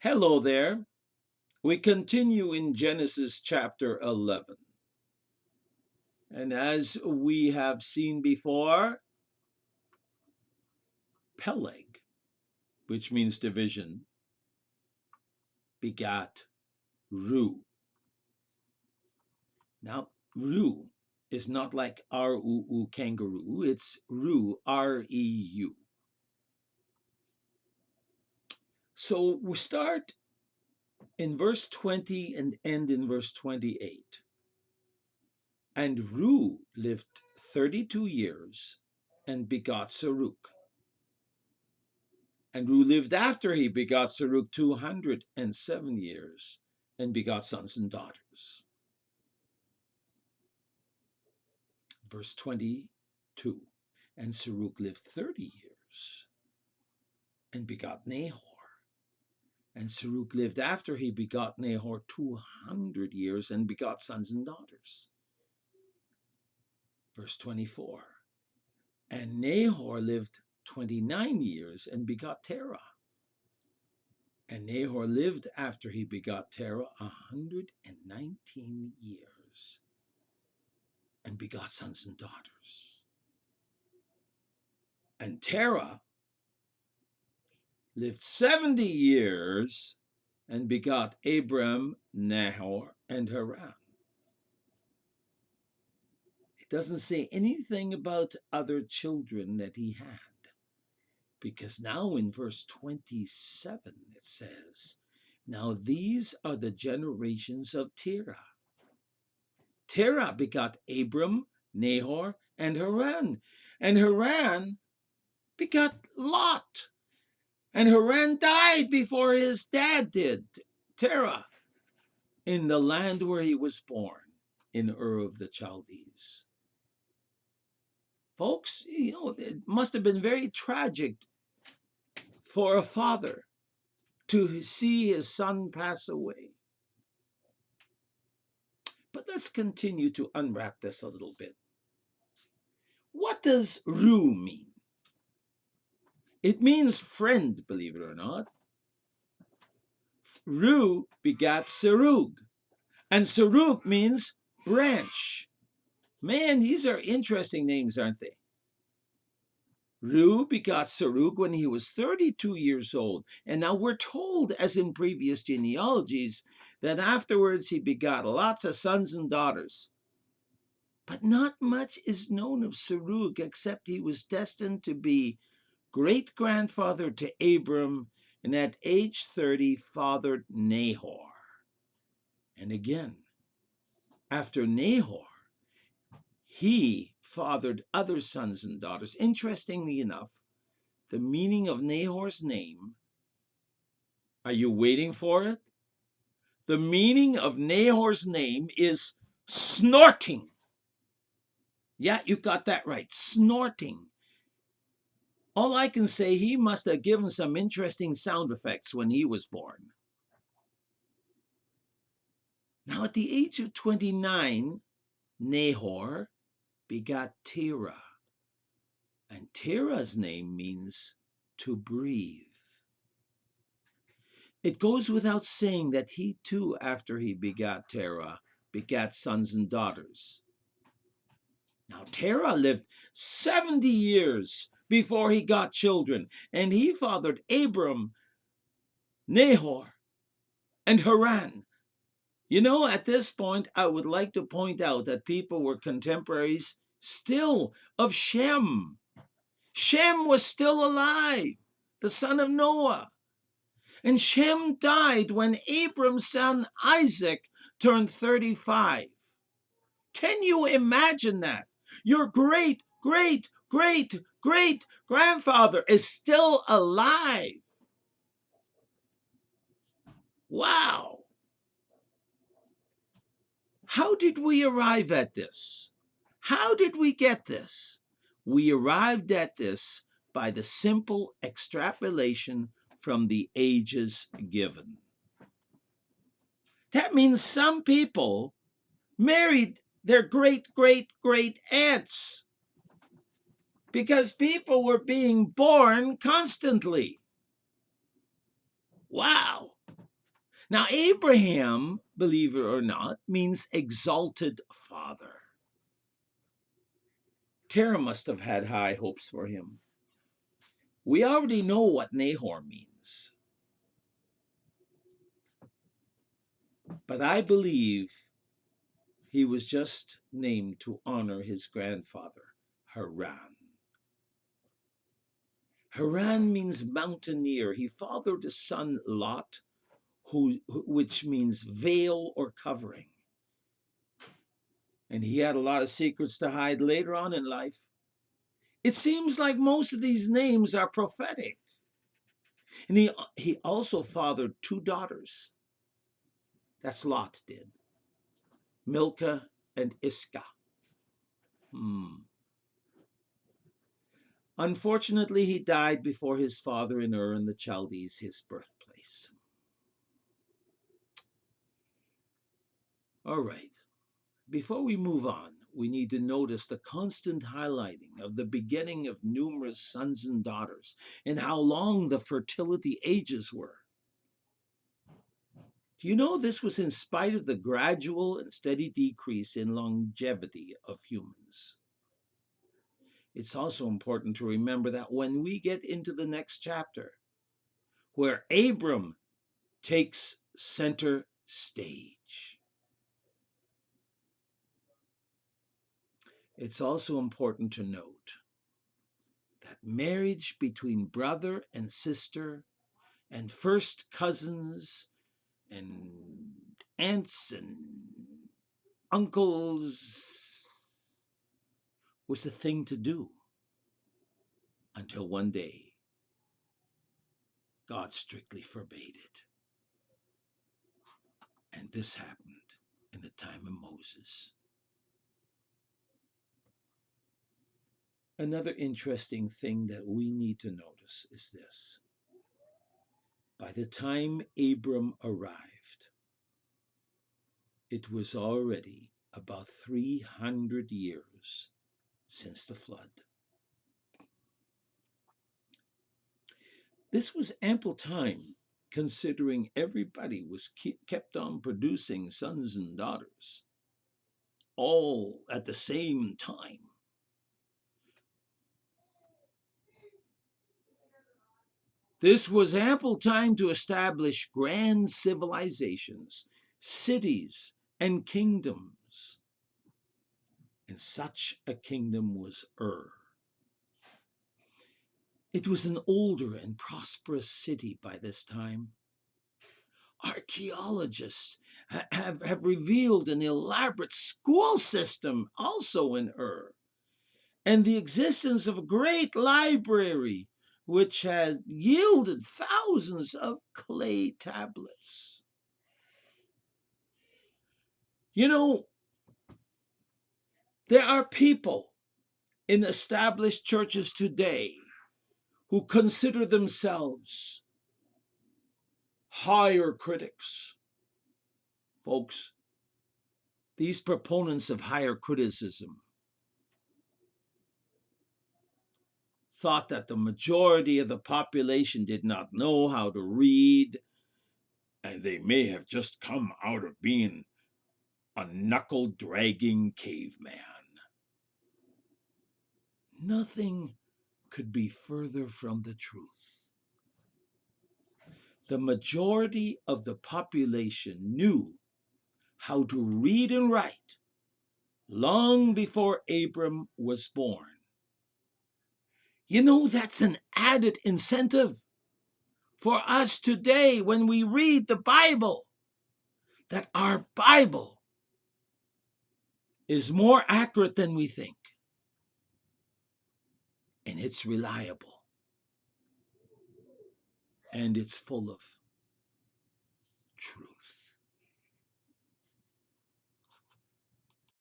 Hello there. We continue in Genesis chapter 11. And as we have seen before, Peleg, which means division, begat Ru. Now, Ru is not like R-U-U kangaroo, it's Ru, R-E-U. So we start in verse 20 and end in verse 28. And Ru lived 32 years and begot Serug. And Ru lived after he begot Serug 207 years and begot sons and daughters. Verse 22. And Serug lived 30 years and begot Nahor. And Serug lived after he begot Nahor 200 years and begot sons and daughters. Verse 24. And Nahor lived 29 years and begot Terah. And Nahor lived after he begot Terah 119 years and begot sons and daughters. And Terah lived 70 years and begot Abram, Nahor, and Haran. It doesn't say anything about other children that he had, because now in verse 27 it says, now these are the generations of Terah. Terah begot Abram, Nahor, and Haran. And Haran begot Lot. And Haran died before his dad did, Terah, in the land where he was born, in Ur of the Chaldees. Folks, it must have been very tragic for a father to see his son pass away. But let's continue to unwrap this a little bit. What does Ru mean? It means friend, believe it or not. Ru begat Serug, and Serug means branch. Man, these are interesting names, aren't they? Ru begot Serug when he was 32 years old. And now we're told, as in previous genealogies, that afterwards he begot lots of sons and daughters. But not much is known of Serug except he was destined to be great-grandfather to Abram, and at age 30 fathered Nahor. And again, after Nahor, he fathered other sons and daughters. Interestingly enough, the meaning of Nahor's name, are you waiting for it? The meaning of Nahor's name is snorting. Yeah, you got that right, snorting. All I can say, he must have given some interesting sound effects when he was born. Now, at the age of 29, Nahor begot Terah. And Terah's name means to breathe. It goes without saying that he too, after he begot Terah, begat sons and daughters. Now, Terah lived 70 years before he got children, and he fathered Abram, Nahor, and Haran. At this point, I would like to point out that people were contemporaries still of Shem. Shem was still alive, the son of Noah. And Shem died when Abram's son Isaac turned 35. Can you imagine that? Your great, great, great, great grandfather is still alive. Wow. How did we arrive at this? How did we get this? We arrived at this by the simple extrapolation from the ages given. That means some people married their great aunts because people were being born constantly. Wow. Now, Abraham, believe it or not, means exalted father. Terah must have had high hopes for him. We already know what Nahor means. But I believe he was just named to honor his grandfather, Haran. Haran means mountaineer. He fathered a son, Lot, which means veil or covering. And he had a lot of secrets to hide later on in life. It seems like most of these names are prophetic. And he also fathered two daughters. That's Lot did. Milcah and Iscah. Unfortunately, he died before his father in Ur in the Chaldees, his birthplace. All right. Before we move on, we need to notice the constant highlighting of the begetting of numerous sons and daughters and how long the fertility ages were. Do you know this was in spite of the gradual and steady decrease in longevity of humans? It's also important to remember that when we get into the next chapter, where Abram takes center stage, it's also important to note that marriage between brother and sister and first cousins and aunts and uncles was the thing to do until one day God strictly forbade it. And this happened in the time of Moses. Another interesting thing that we need to notice is this. By the time Abram arrived, it was already about 300 years since the flood. This was ample time, considering everybody was kept on producing sons and daughters, all at the same time. This was ample time to establish grand civilizations, cities, and kingdoms. And such a kingdom was Ur. It was an older and prosperous city by this time. Archaeologists have revealed an elaborate school system also in Ur, and the existence of a great library which has yielded thousands of clay tablets. You know, there are people in established churches today who consider themselves higher critics. Folks, these proponents of higher criticism thought that the majority of the population did not know how to read, and they may have just come out of being a knuckle-dragging caveman. Nothing could be further from the truth. The majority of the population knew how to read and write long before Abram was born. You know, that's an added incentive for us today when we read the Bible, that our Bible is more accurate than we think, and it's reliable, and it's full of truth.